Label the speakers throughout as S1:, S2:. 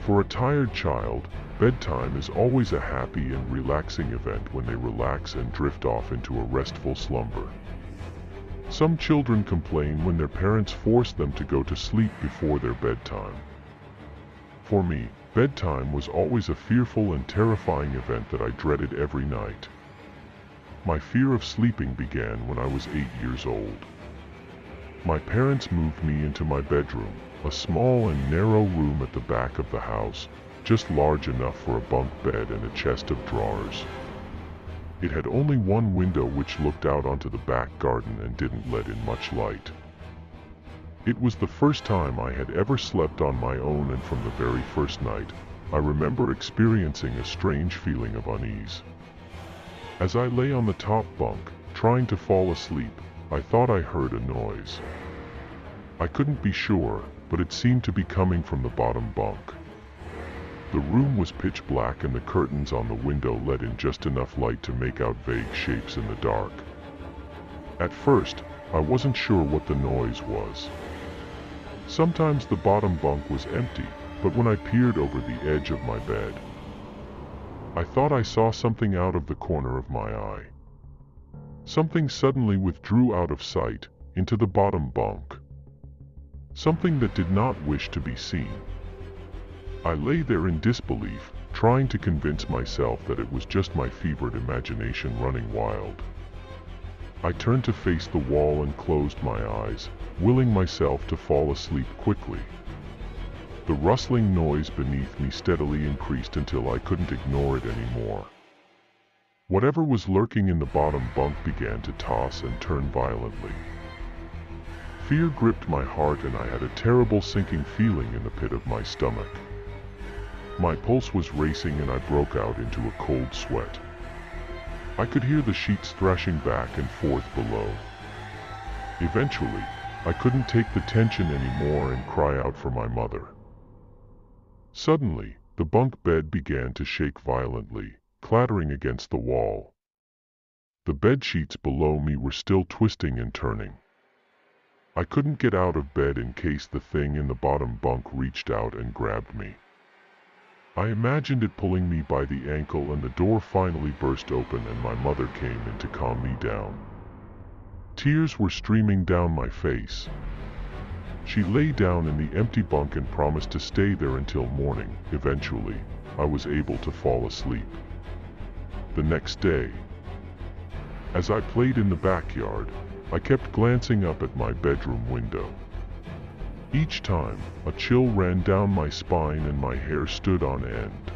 S1: For a tired child, bedtime is always a happy and relaxing event when they relax and drift off into a restful slumber. Some children complain when their parents force them to go to sleep before their bedtime. For me, bedtime was always a fearful and terrifying event that I dreaded every night. My fear of sleeping began when I was 8 years old. My parents moved me into my bedroom, a small and narrow room at the back of the house, just large enough for a bunk bed and a chest of drawers. It had only one window which looked out onto the back garden and didn't let in much light. It was the first time I had ever slept on my own, and from the very first night, I remember experiencing a strange feeling of unease. As I lay on the top bunk, trying to fall asleep, I thought I heard a noise. I couldn't be sure, but it seemed to be coming from the bottom bunk. The room was pitch black and the curtains on the window let in just enough light to make out vague shapes in the dark. At first, I wasn't sure what the noise was. Sometimes the bottom bunk was empty, but when I peered over the edge of my bed, I thought I saw something out of the corner of my eye. Something suddenly withdrew out of sight, into the bottom bunk. Something that did not wish to be seen. I lay there in disbelief, trying to convince myself that it was just my fevered imagination running wild. I turned to face the wall and closed my eyes, willing myself to fall asleep quickly. The rustling noise beneath me steadily increased until I couldn't ignore it anymore. Whatever was lurking in the bottom bunk began to toss and turn violently. Fear gripped my heart and I had a terrible sinking feeling in the pit of my stomach. My pulse was racing and I broke out into a cold sweat. I could hear the sheets thrashing back and forth below. Eventually, I couldn't take the tension anymore and cry out for my mother. Suddenly, the bunk bed began to shake violently, clattering against the wall. The bed sheets below me were still twisting and turning. I couldn't get out of bed in case the thing in the bottom bunk reached out and grabbed me. I imagined it pulling me by the ankle and the door finally burst open and my mother came in to calm me down. Tears were streaming down my face. She lay down in the empty bunk and promised to stay there until morning. Eventually, I was able to fall asleep. The next day, as I played in the backyard, I kept glancing up at my bedroom window. Each time, a chill ran down my spine and my hair stood on end.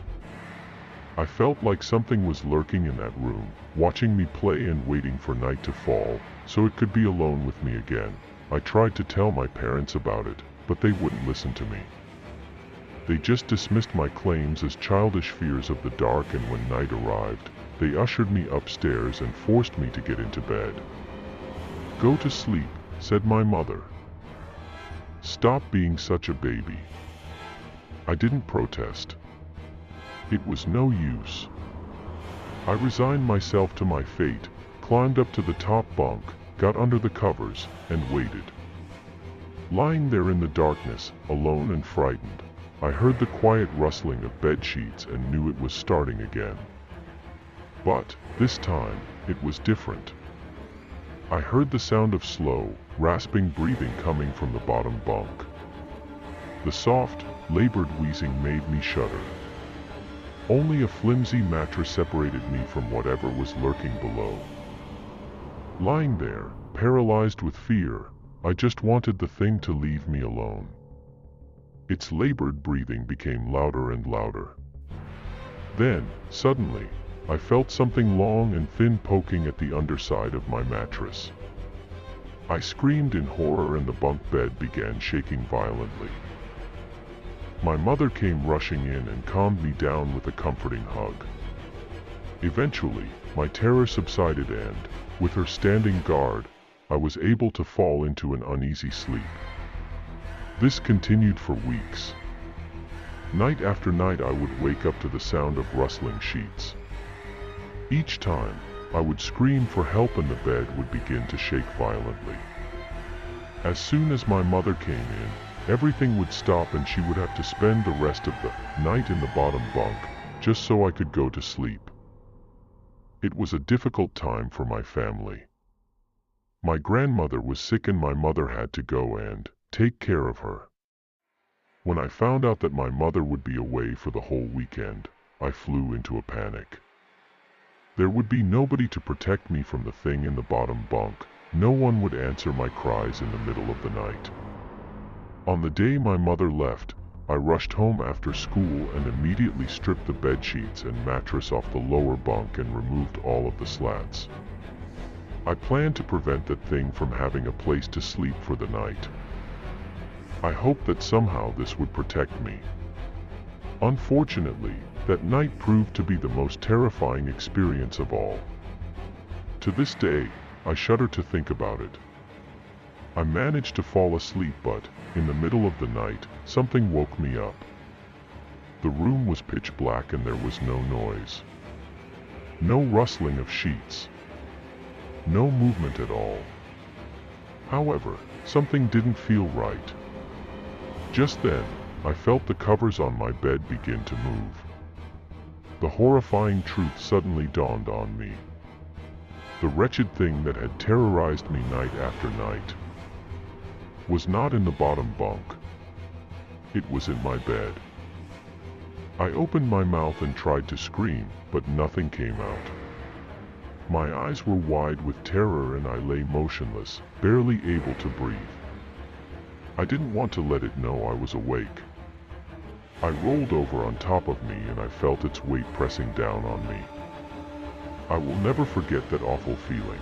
S1: I felt like something was lurking in that room, watching me play and waiting for night to fall, so it could be alone with me again. I tried to tell my parents about it, but they wouldn't listen to me. They just dismissed my claims as childish fears of the dark, and when night arrived, they ushered me upstairs and forced me to get into bed. "Go to sleep," said my mother. "Stop being such a baby." I didn't protest. It was no use. I resigned myself to my fate, climbed up to the top bunk, got under the covers, and waited. Lying there in the darkness, alone and frightened, I heard the quiet rustling of bed sheets and knew it was starting again. But, this time, it was different. I heard the sound of slow, rasping breathing coming from the bottom bunk. The soft, labored wheezing made me shudder. Only a flimsy mattress separated me from whatever was lurking below. Lying there, paralyzed with fear, I just wanted the thing to leave me alone. Its labored breathing became louder and louder. Then, suddenly, I felt something long and thin poking at the underside of my mattress. I screamed in horror and the bunk bed began shaking violently. My mother came rushing in and calmed me down with a comforting hug. Eventually, my terror subsided and, with her standing guard, I was able to fall into an uneasy sleep. This continued for weeks. Night after night I would wake up to the sound of rustling sheets. Each time, I would scream for help and the bed would begin to shake violently. As soon as my mother came in, Everything would stop and she would have to spend the rest of the night in the bottom bunk, just so I could go to sleep. It was a difficult time for my family. My grandmother was sick and my mother had to go and take care of her. When I found out that my mother would be away for the whole weekend, I flew into a panic. There would be nobody to protect me from the thing in the bottom bunk. No one would answer my cries in the middle of the night. On the day my mother left, I rushed home after school and immediately stripped the bed sheets and mattress off the lower bunk and removed all of the slats. I planned to prevent that thing from having a place to sleep for the night. I hoped that somehow this would protect me. Unfortunately, that night proved to be the most terrifying experience of all. To this day, I shudder to think about it. I managed to fall asleep, but in the middle of the night, something woke me up. The room was pitch black and there was no noise. No rustling of sheets. No movement at all. However, something didn't feel right. Just then, I felt the covers on my bed begin to move. The horrifying truth suddenly dawned on me. The wretched thing that had terrorized me night after night was not in the bottom bunk. It was in my bed. I opened my mouth and tried to scream, but nothing came out. My eyes were wide with terror and I lay motionless, barely able to breathe. I didn't want to let it know I was awake. I rolled over on top of me and I felt its weight pressing down on me. I will never forget that awful feeling.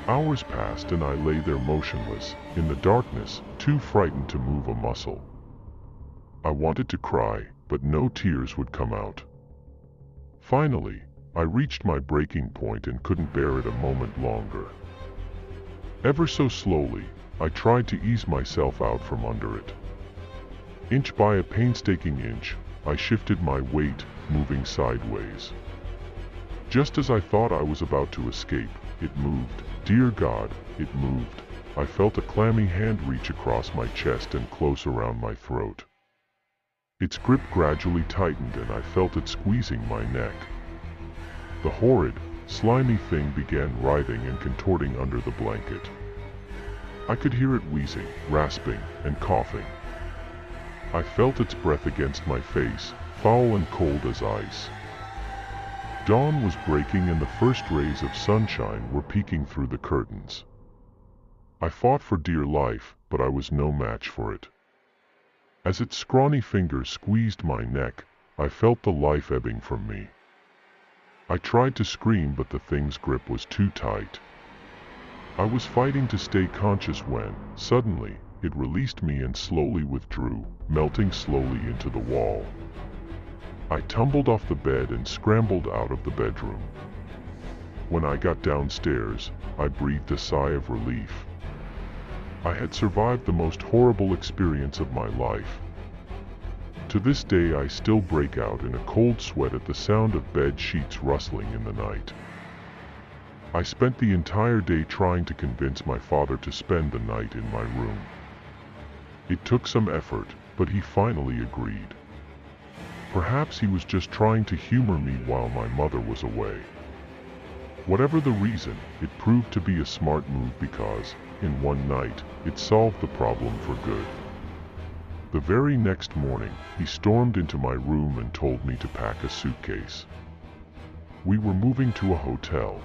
S1: Hours passed and I lay there motionless, in the darkness, too frightened to move a muscle. I wanted to cry, but no tears would come out. Finally, I reached my breaking point and couldn't bear it a moment longer. Ever so slowly, I tried to ease myself out from under it. Inch by a painstaking inch, I shifted my weight, moving sideways. Just as I thought I was about to escape, it moved. Dear God, it moved. I felt a clammy hand reach across my chest and close around my throat. Its grip gradually tightened and I felt it squeezing my neck. The horrid, slimy thing began writhing and contorting under the blanket. I could hear it wheezing, rasping, and coughing. I felt its breath against my face, foul and cold as ice. Dawn was breaking and the first rays of sunshine were peeking through the curtains. I fought for dear life, but I was no match for it. As its scrawny fingers squeezed my neck, I felt the life ebbing from me. I tried to scream, but the thing's grip was too tight. I was fighting to stay conscious when, suddenly, it released me and slowly withdrew, melting slowly into the wall. I tumbled off the bed and scrambled out of the bedroom. When I got downstairs, I breathed a sigh of relief. I had survived the most horrible experience of my life. To this day I still break out in a cold sweat at the sound of bed sheets rustling in the night. I spent the entire day trying to convince my father to spend the night in my room. It took some effort, but he finally agreed. Perhaps he was just trying to humor me while my mother was away. Whatever the reason, it proved to be a smart move because, in one night, it solved the problem for good. The very next morning, he stormed into my room and told me to pack a suitcase. We were moving to a hotel,